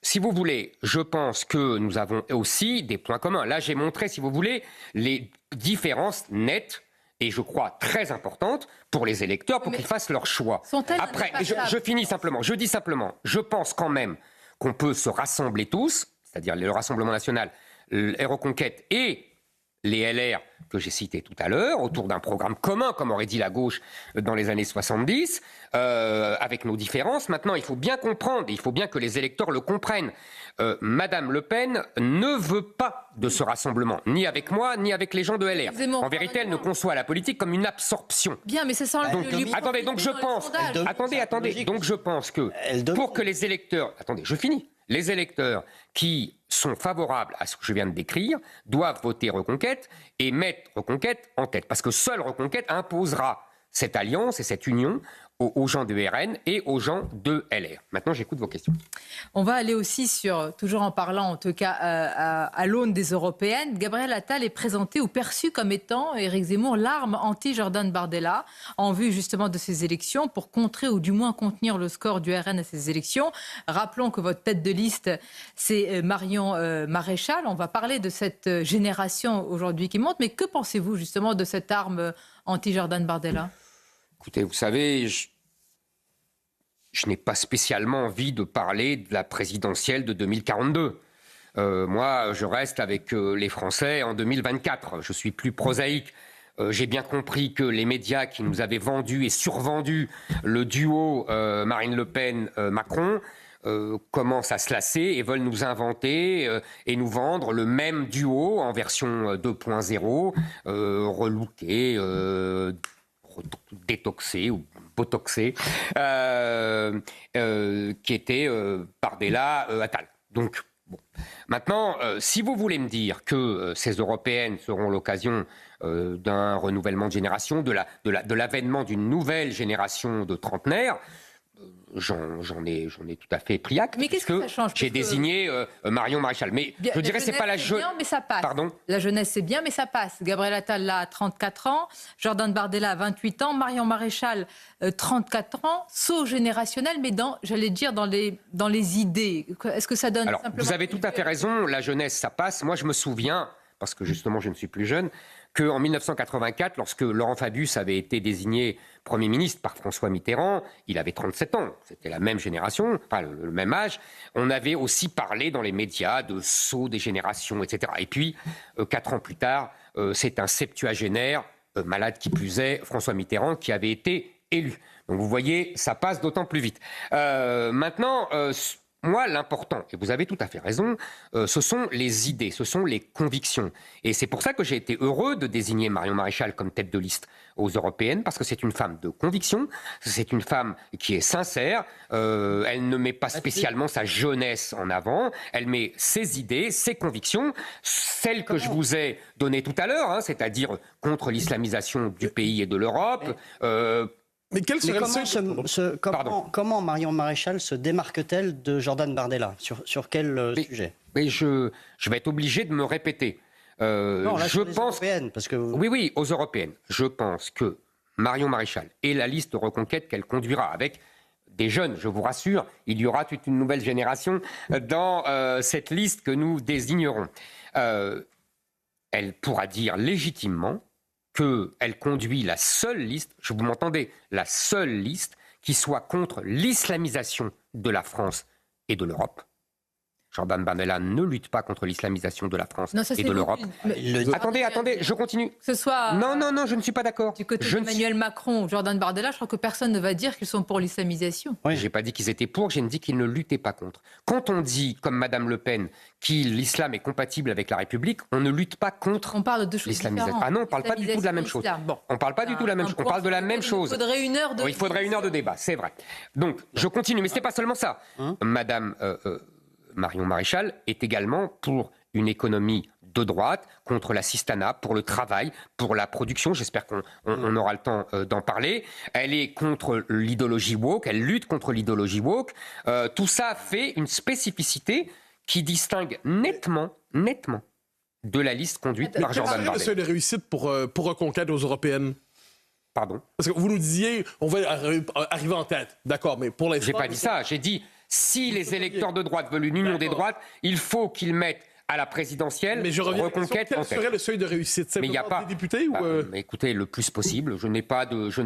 si vous voulez, je pense que nous avons aussi des points communs. Là, j'ai montré, si vous voulez, les différences nettes et je crois très importantes pour les électeurs pour qu'ils fassent leur choix. Après, je finis simplement. Je dis simplement, je pense quand même qu'on peut se rassembler tous, c'est-à-dire le Rassemblement national, les Reconquêtes et les LR que j'ai cités tout à l'heure, autour d'un programme commun, comme aurait dit la gauche dans les années 70, avec nos différences. Maintenant, il faut bien comprendre, il faut bien que les électeurs le comprennent. Madame Le Pen ne veut pas de ce rassemblement, ni avec moi, ni avec les gens de LR. En vérité, elle ne conçoit la politique comme une absorption. Bien, mais c'est ça. Attendez, donc je pense... Attendez, donc je pense que pour que les électeurs... Attendez, je finis. Les électeurs qui sont favorables à ce que je viens de décrire doivent voter Reconquête et mettre Reconquête en tête. Parce que seule Reconquête imposera cette alliance et cette union aux gens de RN et aux gens de LR. Maintenant, j'écoute vos questions. On va aller aussi sur, toujours en parlant en tout cas à l'aune des européennes, Gabriel Attal est présenté ou perçu comme étant, Éric Zemmour, l'arme anti-Jordan Bardella en vue justement de ces élections pour contrer ou du moins contenir le score du RN à ces élections. Rappelons que votre tête de liste, c'est Marion Maréchal. On va parler de cette génération aujourd'hui qui monte. Mais que pensez-vous justement de cette arme anti-Jordan Bardella ? Écoutez, vous savez, je n'ai pas spécialement envie de parler de la présidentielle de 2042. Moi, je reste avec les Français en 2024. Je suis plus prosaïque. J'ai bien compris que les médias qui nous avaient vendu et survendu le duo Marine Le Pen-Macron commencent à se lasser et veulent nous inventer et nous vendre le même duo en version 2.0, relooké, détoxé ou botoxé, qui était Bardella-Attal. Donc, bon. Maintenant, si vous voulez me dire que ces européennes seront l'occasion d'un renouvellement de génération, de l'avènement d'une nouvelle génération de trentenaires, j'en ai tout à fait pris acte. Mais qu'est-ce que ça change ? J'ai désigné Marion Maréchal. Mais je dirais c'est pas la jeunesse. Mais ça passe. Pardon ? La jeunesse, c'est bien, mais ça passe. Gabriel Attal, là, a 34 ans. Jordan Bardella, a 28 ans. Marion Maréchal, 34 ans. Saut générationnel, mais j'allais dire, dans les idées. Est-ce que ça donne Alors, simplement... vous avez tout à fait raison. La jeunesse, ça passe. Moi, je me souviens, parce que justement, je ne suis plus jeune, qu'en 1984, lorsque Laurent Fabius avait été désigné Premier ministre par François Mitterrand, il avait 37 ans, c'était la même génération, enfin le même âge, on avait aussi parlé dans les médias de saut des générations, etc. Et puis, 4 ans plus tard, c'est un septuagénaire, malade qui plus est, François Mitterrand, qui avait été élu. Donc vous voyez, ça passe d'autant plus vite. Maintenant... moi, l'important, et vous avez tout à fait raison, ce sont les idées, ce sont les convictions. Et c'est pour ça que j'ai été heureux de désigner Marion Maréchal comme tête de liste aux européennes, parce que c'est une femme de conviction, c'est une femme qui est sincère, elle ne met pas spécialement sa jeunesse en avant, elle met ses idées, ses convictions, celles que je vous ai données tout à l'heure, hein, c'est-à-dire contre l'islamisation du pays et de l'Europe, Mais comment Marion Maréchal se démarque-t-elle de Jordan Bardella ? Sur quel sujet ? Mais je vais être obligé de me répéter. Non, là, je pense européennes, parce que oui, aux européennes. Je pense que Marion Maréchal et la liste de Reconquête qu'elle conduira avec des jeunes, je vous rassure, il y aura toute une nouvelle génération dans cette liste que nous désignerons. Elle pourra dire légitimement qu'elle conduit la seule liste, vous m'entendez, la seule liste qui soit contre l'islamisation de la France et de l'Europe. Jordan Bardella ne lutte pas contre l'islamisation de la France et de l'Europe. Attendez, je continue. Que ce soit non, je ne suis pas d'accord. Du côté d'Emmanuel Macron ou Jordan Bardella, je crois que personne ne va dire qu'ils sont pour l'islamisation. Oui. Je n'ai pas dit qu'ils étaient pour, j'ai dit qu'ils ne luttaient pas contre. Quand on dit, comme Madame Le Pen, que l'islam est compatible avec la République, on ne lutte pas contre l'islamisation. On parle de deux choses différentes. Ah non, on ne parle pas du tout de la même chose. Bon. On ne parle pas du tout de la même chose. On parle de la même chose. Il faudrait une heure de... Il faudrait une heure de débat, c'est vrai. Donc, je continue, mais ce n'est pas seulement ça. Madame... Marion Maréchal est également pour une économie de droite, contre l'assistanat, pour le travail, pour la production. J'espère qu'on aura le temps d'en parler. Elle est contre l'idéologie woke, elle lutte contre l'idéologie woke. Tout ça fait une spécificité qui distingue nettement de la liste conduite par Jordan Bardella. Quel est le seuil de réussite pour Reconquête aux européennes? Pardon? Parce que vous nous disiez, on va arriver en tête. D'accord, mais pour l'instant... J'ai pas dit ça. J'ai dit, Si les électeurs de droite veulent une union des droites, il faut qu'ils mettent à la présidentielle, mais je reviens reconquête quel en tête. serait le seuil de réussite? Mais il n'y a pas des députés mais écoutez, le plus possible. Je n'ai pas de, je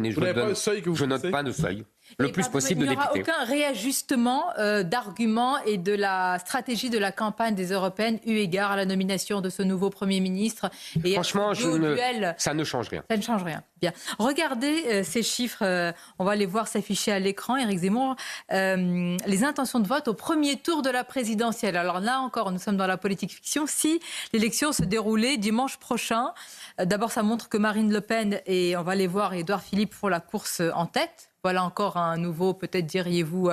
note pas de seuil. Le plus possible de députés. Il n'y aura aucun réajustement d'arguments et de la stratégie de la campagne des Européennes eu égard à la nomination de ce nouveau Premier ministre. Et franchement, ça ne change rien. Ça ne change rien. Bien. Regardez ces chiffres, on va les voir s'afficher à l'écran, Éric Zemmour. Les intentions de vote au premier tour de la présidentielle. Alors là encore, nous sommes dans la politique fiction. Si l'élection se déroulait dimanche prochain, d'abord ça montre que Marine Le Pen et on va les voir, Édouard Philippe font la course en tête. Voilà encore un nouveau, peut-être diriez-vous,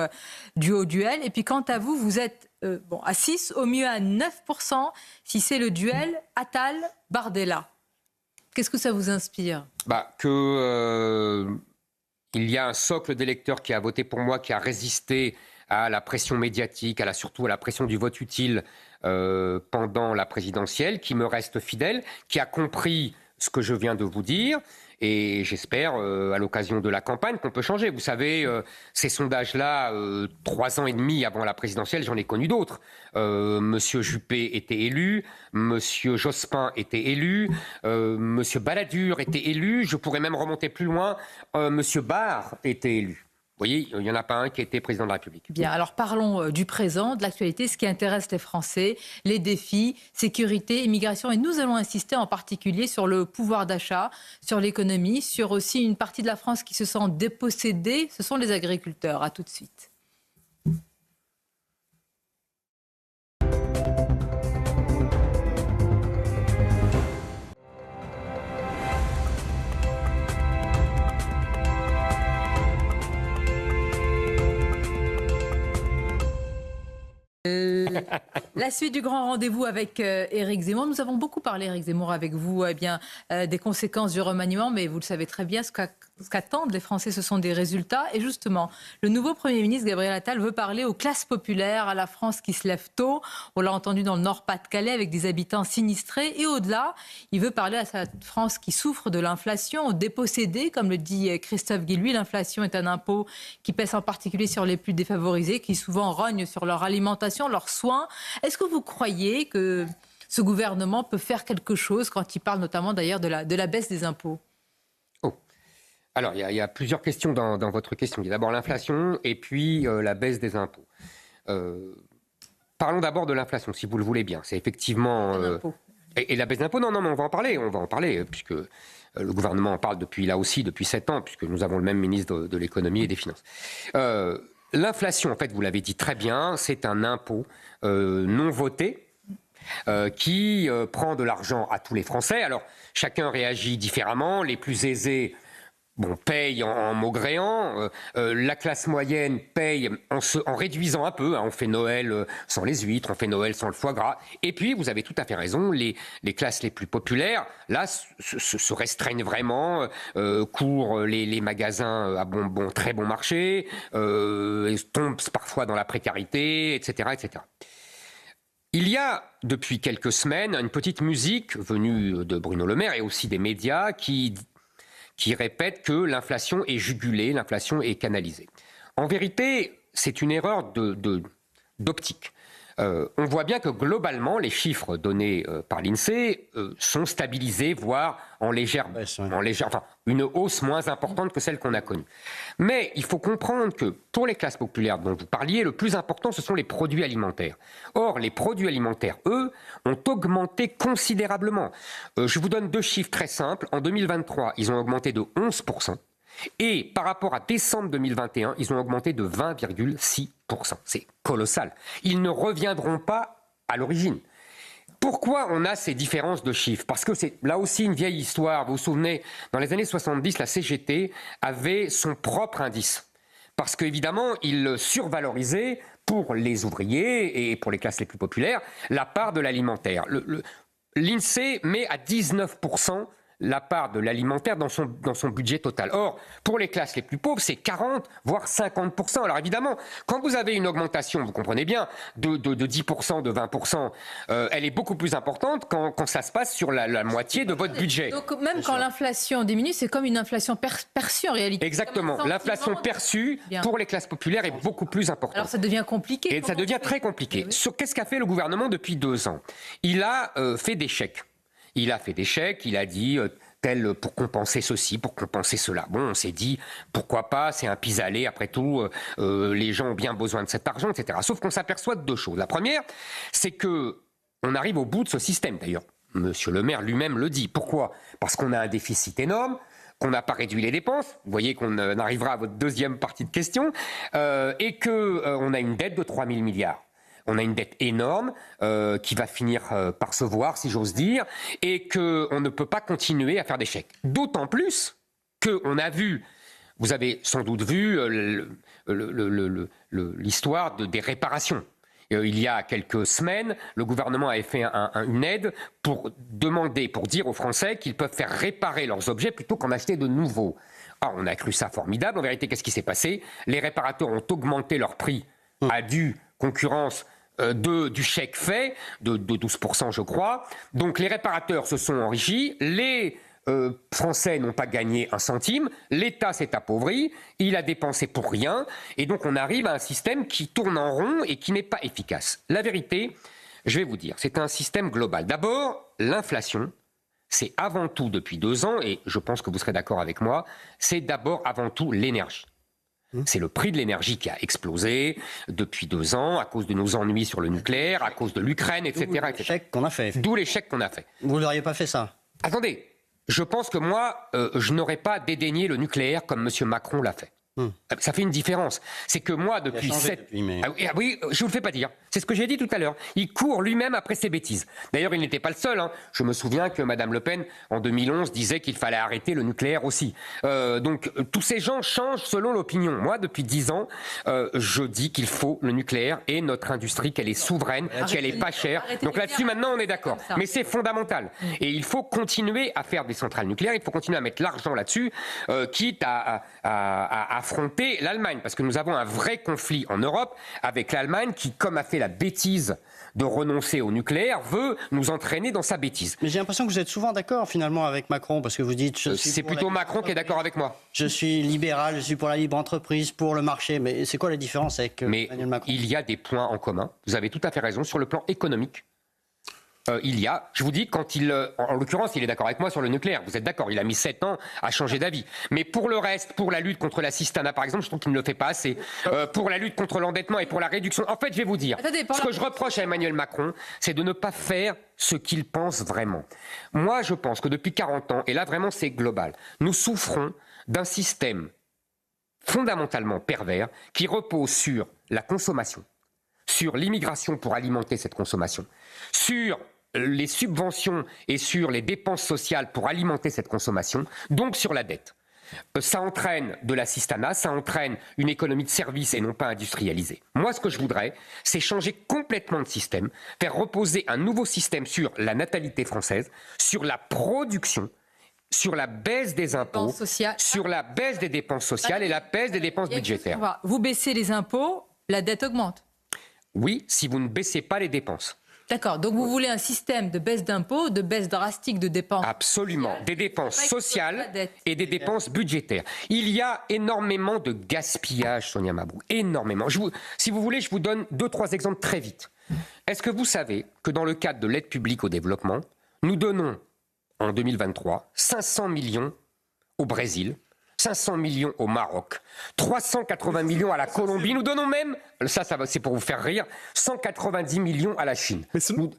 duo-duel. Et puis quant à vous, vous êtes à 6, au mieux à 9%, si c'est le duel Attal-Bardella. Qu'est-ce que ça vous inspire ? Il y a un socle d'électeurs qui a voté pour moi, qui a résisté à la pression médiatique, surtout à la pression du vote utile pendant la présidentielle, qui me reste fidèle, qui a compris ce que je viens de vous dire. Et j'espère, à l'occasion de la campagne, qu'on peut changer. Vous savez, ces sondages-là, 3 ans et demi avant la présidentielle, j'en ai connu d'autres. Monsieur Juppé était élu, Monsieur Jospin était élu, Monsieur Balladur était élu, je pourrais même remonter plus loin, Monsieur Barre était élu. Vous voyez, il n'y en a pas un qui a été président de la République. Bien, alors parlons du présent, de l'actualité, ce qui intéresse les Français, les défis, sécurité, immigration. Et nous allons insister en particulier sur le pouvoir d'achat, sur l'économie, sur aussi une partie de la France qui se sent dépossédée. Ce sont les agriculteurs. À tout de suite. La suite du grand rendez-vous avec Éric Zemmour. Nous avons beaucoup parlé, Éric Zemmour, avec vous, des conséquences du remaniement, mais vous le savez très bien, ce qu'attendent les Français, ce sont des résultats. Et justement, le nouveau Premier ministre, Gabriel Attal, veut parler aux classes populaires, à la France qui se lève tôt. On l'a entendu dans le Nord-Pas-de-Calais avec des habitants sinistrés. Et au-delà, il veut parler à cette France qui souffre de l'inflation, aux dépossédés, comme le dit Christophe Guilluy. L'inflation est un impôt qui pèse en particulier sur les plus défavorisés, qui souvent rognent sur leur alimentation, leurs soins. Est-ce que vous croyez que ce gouvernement peut faire quelque chose quand il parle notamment d'ailleurs de la baisse des impôts ? Alors, il y a plusieurs questions dans votre question. Il y a d'abord l'inflation et puis la baisse des impôts. Parlons d'abord de l'inflation, si vous le voulez bien. C'est effectivement... Et la baisse d'impôts, non, on va en parler, puisque le gouvernement en parle depuis 7 ans, puisque nous avons le même ministre de l'économie et des finances. L'inflation, en fait, vous l'avez dit très bien, c'est un impôt non voté qui prend de l'argent à tous les Français. Alors, chacun réagit différemment. Les plus aisés payent en maugréant. La classe moyenne paye en réduisant un peu. On fait Noël sans les huîtres, on fait Noël sans le foie gras. Et puis, vous avez tout à fait raison, les classes les plus populaires, là, se restreignent vraiment, courent les magasins à très bon marché, tombent parfois dans la précarité, etc., etc. Il y a, depuis quelques semaines, une petite musique venue de Bruno Le Maire et aussi des médias qui répète que l'inflation est jugulée, l'inflation est canalisée. En vérité, c'est une erreur d'optique. On voit bien que globalement, les chiffres donnés par l'INSEE sont stabilisés, voire une hausse moins importante que celle qu'on a connue. Mais il faut comprendre que pour les classes populaires dont vous parliez, le plus important, ce sont les produits alimentaires. Or, les produits alimentaires, eux, ont augmenté considérablement. Je vous donne 2 chiffres très simples. En 2023, ils ont augmenté de 11%. Et par rapport à décembre 2021, ils ont augmenté de 20,6%. C'est colossal. Ils ne reviendront pas à l'origine. Pourquoi on a ces différences de chiffres ? Parce que c'est là aussi une vieille histoire. Vous vous souvenez, dans les années 70, la CGT avait son propre indice. Parce qu'évidemment, il survalorisait pour les ouvriers et pour les classes les plus populaires la part de l'alimentaire. L'INSEE met à 19% la part de l'alimentaire dans son budget total. Or, pour les classes les plus pauvres, c'est 40, voire 50%. Alors évidemment, quand vous avez une augmentation, vous comprenez bien, de 10%, de 20%, elle est beaucoup plus importante quand ça se passe sur la moitié de votre budget. Donc même quand l'inflation diminue, c'est comme une inflation perçue en réalité. Exactement. L'inflation perçue pour les classes populaires est beaucoup plus importante. Alors ça devient compliqué. Et ça devient très compliqué. Oui. Qu'est-ce qu'a fait le gouvernement depuis 2 ans? Il a fait des chèques. Il a fait des chèques, il a dit tel pour compenser ceci, pour compenser cela. Bon, on s'est dit pourquoi pas, c'est un pis-aller, après tout, les gens ont bien besoin de cet argent, etc. Sauf qu'on s'aperçoit de 2 choses. La première, c'est que on arrive au bout de ce système. D'ailleurs, Monsieur le maire lui-même le dit. Pourquoi? Parce qu'on a un déficit énorme, qu'on n'a pas réduit les dépenses. Vous voyez qu'on arrivera à votre deuxième partie de question, et qu'on a une dette de 3 000 milliards. On a une dette énorme qui va finir par se voir, si j'ose dire, et qu'on ne peut pas continuer à faire des chèques. D'autant plus qu'on a vu, vous avez sans doute vu l'histoire des réparations. Il y a quelques semaines, le gouvernement avait fait une aide pour dire aux Français qu'ils peuvent faire réparer leurs objets plutôt qu'en acheter de nouveaux. Ah, on a cru ça formidable. En vérité, qu'est-ce qui s'est passé? Les réparateurs ont augmenté leur prix à due concurrence du chèque fait, de 12%, je crois. Donc les réparateurs se sont enrichis, les Français n'ont pas gagné un centime, l'État s'est appauvri, il a dépensé pour rien, et donc on arrive à un système qui tourne en rond et qui n'est pas efficace. La vérité, je vais vous dire, c'est un système global. D'abord, l'inflation, c'est avant tout depuis 2 ans, et je pense que vous serez d'accord avec moi, c'est d'abord avant tout l'énergie. C'est le prix de l'énergie qui a explosé depuis 2 ans à cause de nos ennuis sur le nucléaire, à cause de l'Ukraine, etc. D'où les chèques qu'on a fait. D'où les chèques qu'on a fait. Vous n'auriez pas fait ça? Attendez, je pense que moi, je n'aurais pas dédaigné le nucléaire comme M. Macron l'a fait. Ça fait une différence. C'est que moi, depuis 7... Ah oui, je vous le fais pas dire. C'est ce que j'ai dit tout à l'heure. Il court lui-même après ses bêtises. D'ailleurs, il n'était pas le seul. Je me souviens que Mme Le Pen, en 2011, disait qu'il fallait arrêter le nucléaire aussi. Donc, tous ces gens changent selon l'opinion. Moi, depuis 10 ans, je dis qu'il faut le nucléaire et notre industrie, qu'elle est souveraine, qu'elle est pas chère. Donc là-dessus, maintenant, on est d'accord. Mais c'est fondamental. Et il faut continuer à faire des centrales nucléaires. Il faut continuer à mettre l'argent là-dessus, quitte à affronter l'Allemagne, parce que nous avons un vrai conflit en Europe avec l'Allemagne qui, comme a fait la bêtise de renoncer au nucléaire, veut nous entraîner dans sa bêtise. Mais j'ai l'impression que vous êtes souvent d'accord finalement avec Macron, parce que vous dites... C'est plutôt Macron qui est d'accord avec moi. Je suis libéral, je suis pour la libre entreprise, pour le marché, mais c'est quoi la différence avec Emmanuel Macron? Il y a des points en commun, vous avez tout à fait raison, sur le plan économique. Je vous dis, en l'occurrence, il est d'accord avec moi sur le nucléaire. Vous êtes d'accord, il a mis 7 ans à changer d'avis. Mais pour le reste, pour la lutte contre l'assistanat, par exemple, je trouve qu'il ne le fait pas assez. Pour la lutte contre l'endettement et pour la réduction... En fait, je vais vous dire, ce que je reproche à Emmanuel Macron, c'est de ne pas faire ce qu'il pense vraiment. Moi, je pense que depuis 40 ans, et là vraiment c'est global, nous souffrons d'un système fondamentalement pervers qui repose sur la consommation, sur l'immigration pour alimenter cette consommation, sur les subventions et sur les dépenses sociales pour alimenter cette consommation, donc sur la dette. Ça entraîne de l'assistanat, ça entraîne une économie de services et non pas industrialisée. Moi, ce que je voudrais, c'est changer complètement de système, faire reposer un nouveau système sur la natalité française, sur la production, sur la baisse des impôts, sur la baisse des dépenses sociales et la baisse des dépenses budgétaires. Vous baissez les impôts, la dette augmente. Oui, si vous ne baissez pas les dépenses. D'accord, donc vous voulez un système de baisse d'impôts, de baisse drastique de dépenses. Absolument, des dépenses sociales et des dépenses budgétaires. Il y a énormément de gaspillage, Sonia Mabrouk, énormément. Si vous voulez, je vous donne 2-3 exemples très vite. Est-ce que vous savez que dans le cadre de l'aide publique au développement, nous donnons en 2023 500 millions au Brésil, 500 millions au Maroc, 380 millions à la Colombie. Nous donnons même, ça c'est pour vous faire rire, 190 millions à la Chine.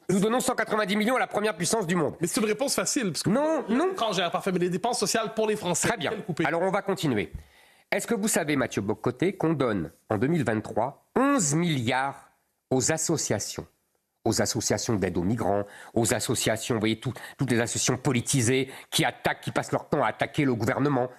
Nous donnons 190 millions à la première puissance du monde. Mais c'est une réponse facile. Parce que non. Étrangère, parfait, mais les dépenses sociales pour les Français. Très bien. Alors on va continuer. Est-ce que vous savez, Mathieu Bock-Côté, qu'on donne en 2023 11 milliards aux associations d'aide aux migrants, aux associations, vous voyez, toutes les associations politisées qui passent leur temps à attaquer le gouvernement.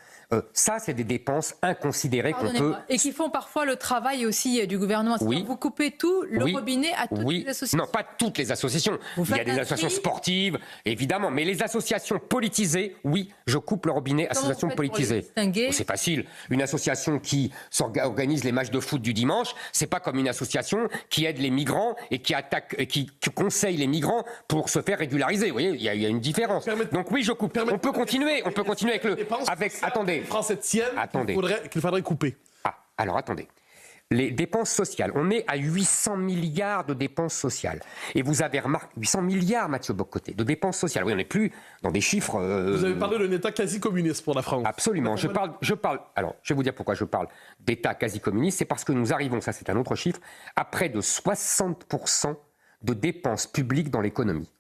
Ça, c'est des dépenses inconsidérées qu'on peut... Pardonnez-moi. Et qui font parfois le travail aussi du gouvernement. Oui. Vous coupez tout le Oui. robinet à toutes les associations. Non, pas toutes les associations. Vous Il y a faites des un associations tri sportives, évidemment. Mais les associations politisées, oui, je coupe le robinet Comment associations vous faites pour les politisées. distinguer ? C'est facile. Une association qui organise les matchs de foot du dimanche, c'est pas comme une association qui aide les migrants et qui attaque, et qui conseille les migrants pour se faire régulariser. Vous voyez, il y a une différence. Donc oui, je coupe. On peut continuer avec le... Attendez. Français tiennent Attendez. qu'il faudrait couper. Ah, alors attendez. Les dépenses sociales, on est à 800 milliards de dépenses sociales. Et vous avez remarqué, 800 milliards, Mathieu Bock-Côté, de dépenses sociales. Oui, on n'est plus dans des chiffres... Vous avez parlé d'un État quasi communiste pour la France. Absolument. Je parle. Alors, je vais vous dire pourquoi je parle d'État quasi communiste. C'est parce que nous arrivons, ça c'est un autre chiffre, à près de 60% de dépenses publiques dans l'économie.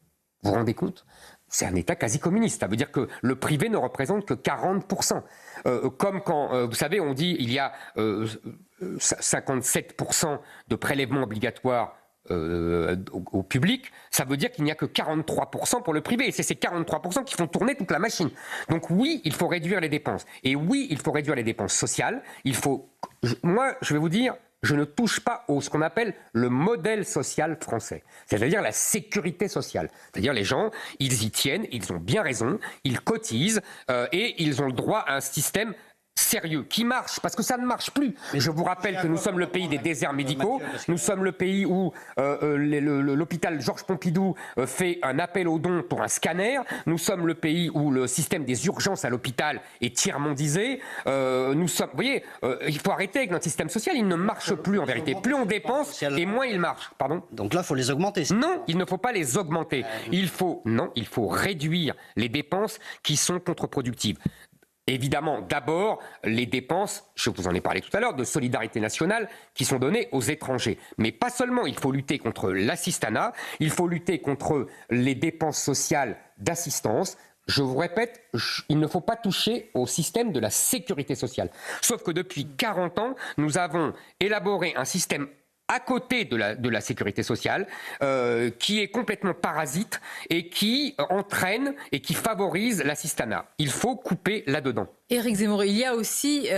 Vous vous rendez compte ? C'est un État quasi communiste. Ça veut dire que le privé ne représente que 40%. Comme quand, vous savez, on dit il y a 57% de prélèvements obligatoires au public, ça veut dire qu'il n'y a que 43% pour le privé. Et c'est ces 43% qui font tourner toute la machine. Donc oui, il faut réduire les dépenses. Et oui, il faut réduire les dépenses sociales. Moi, je vais vous dire, je ne touche pas ce qu'on appelle le modèle social français, c'est-à-dire la sécurité sociale. C'est-à-dire les gens, ils y tiennent, ils ont bien raison, ils cotisent et ils ont le droit à un système sérieux, qui marche, parce que ça ne marche plus. Mais je vous rappelle que nous sommes le pays des déserts médicaux, nous sommes le pays où l'hôpital Georges Pompidou fait un appel aux dons pour un scanner, nous sommes le pays où le système des urgences à l'hôpital est tiers-mondisé, vous voyez, il faut arrêter avec notre système social, il ne marche plus en vérité. Plus on dépense, et moins il marche. Pardon ? Donc là, il faut les augmenter. Non, il ne faut pas les augmenter. Il faut réduire les dépenses qui sont contre-productives. Évidemment, d'abord, les dépenses, je vous en ai parlé tout à l'heure, de solidarité nationale qui sont données aux étrangers. Mais pas seulement, il faut lutter contre l'assistanat, il faut lutter contre les dépenses sociales d'assistance. Je vous répète, il ne faut pas toucher au système de la sécurité sociale. Sauf que depuis 40 ans, nous avons élaboré un système à côté de la sécurité sociale, qui est complètement parasite et qui entraîne et qui favorise l'assistanat. Il faut couper là-dedans. Éric Zemmour, il y a aussi,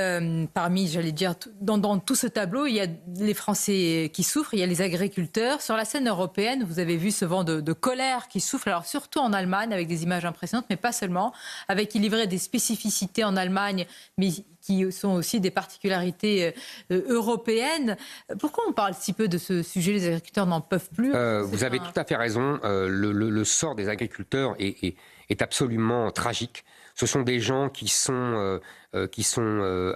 parmi, j'allais dire, dans tout ce tableau, il y a les Français qui souffrent, il y a les agriculteurs. Sur la scène européenne, vous avez vu ce vent de colère qui souffle, alors surtout en Allemagne, avec des images impressionnantes, mais pas seulement, avec il est vrai des spécificités en Allemagne, mais qui sont aussi des particularités européennes. Pourquoi on parle si peu de ce sujet ? Les agriculteurs n'en peuvent plus. Vous avez tout à fait raison. Le sort des agriculteurs est absolument tragique. Ce sont des gens qui sont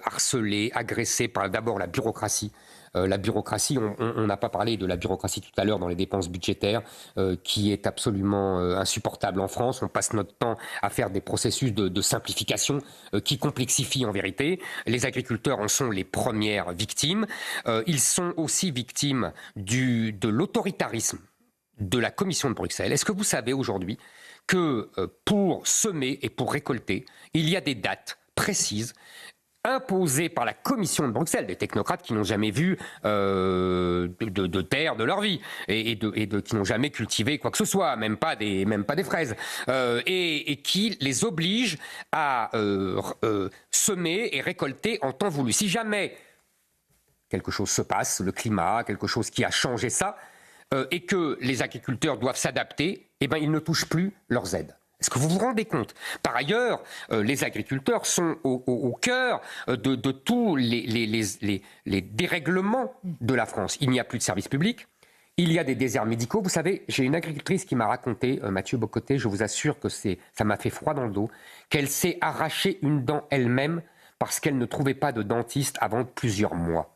harcelés, agressés par d'abord la bureaucratie. La bureaucratie, on n'a pas parlé de la bureaucratie tout à l'heure dans les dépenses budgétaires, qui est absolument insupportable en France. On passe notre temps à faire des processus de simplification qui complexifient en vérité. Les agriculteurs en sont les premières victimes. Ils sont aussi victimes de l'autoritarisme de la Commission de Bruxelles. Est-ce que vous savez aujourd'hui que pour semer et pour récolter, il y a des dates précises imposées par la Commission de Bruxelles, des technocrates qui n'ont jamais vu de terre de leur vie et qui n'ont jamais cultivé quoi que ce soit, même pas des fraises, et qui les obligent à semer et récolter en temps voulu. Si jamais quelque chose se passe, le climat, quelque chose qui a changé ça, et que les agriculteurs doivent s'adapter, eh ben, ils ne touchent plus leurs aides. Est-ce que vous vous rendez compte ? Par ailleurs, les agriculteurs sont au cœur de tous les dérèglements de la France. Il n'y a plus de services publics, il y a des déserts médicaux. Vous savez, j'ai une agricultrice qui m'a raconté, Mathieu Bock-Côté, je vous assure que ça m'a fait froid dans le dos, qu'elle s'est arraché une dent elle-même parce qu'elle ne trouvait pas de dentiste avant plusieurs mois.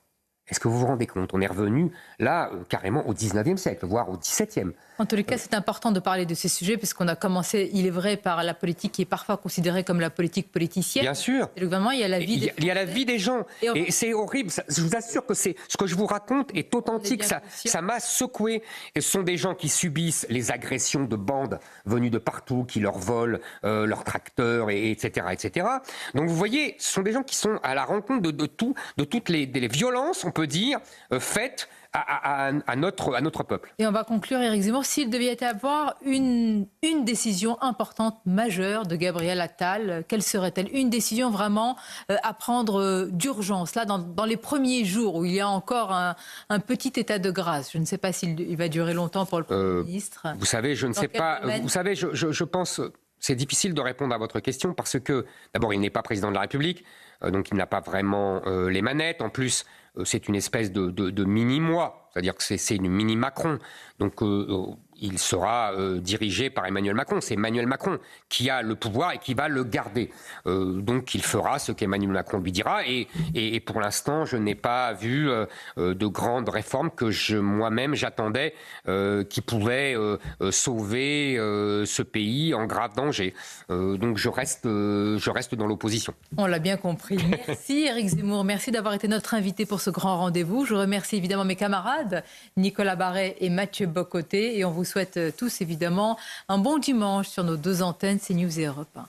Est-ce que vous vous rendez compte ? On est revenu là carrément au 19e siècle, voire au 17e. En tous les cas, c'est important de parler de ces sujets puisqu'on a commencé, il est vrai, par la politique qui est parfois considérée comme la politique politicienne. Bien sûr. Et le gouvernement, il y a la vie des Français. Il y a la vie des gens. Et c'est horrible. Je vous assure que ce que je vous raconte est authentique. Ça m'a secoué. Et ce sont des gens qui subissent les agressions de bandes venues de partout, qui leur volent leurs tracteurs, etc., etc. Donc vous voyez, ce sont des gens qui sont à la rencontre de toutes les violences, on peut peut dire, faite à notre peuple. Et on va conclure, Éric Zemmour, s'il devait y avoir une décision importante, majeure de Gabriel Attal, quelle serait-elle? Une décision vraiment à prendre d'urgence, là, dans les premiers jours où il y a encore un petit état de grâce. Je ne sais pas s'il va durer longtemps pour le Premier ministre. Vous savez, je ne sais pas. Vous savez, je pense... C'est difficile de répondre à votre question parce que, d'abord, il n'est pas président de la République, donc il n'a pas vraiment les manettes. En plus, c'est une espèce de mini-moi, c'est-à-dire que c'est une mini-Macron. Donc, il sera dirigé par Emmanuel Macron. C'est Emmanuel Macron qui a le pouvoir et qui va le garder. Donc, il fera ce qu'Emmanuel Macron lui dira. Et pour l'instant, je n'ai pas vu de grandes réformes que moi-même j'attendais qui pouvaient sauver ce pays en grave danger. Donc, je reste dans l'opposition. On l'a bien compris. Merci Éric Zemmour. Merci d'avoir été notre invité pour ce grand rendez-vous. Je remercie évidemment mes camarades Nicolas Barret et Mathieu Bocoté. Et on vous souhaite tous évidemment un bon dimanche sur nos deux antennes CNews et Europe 1.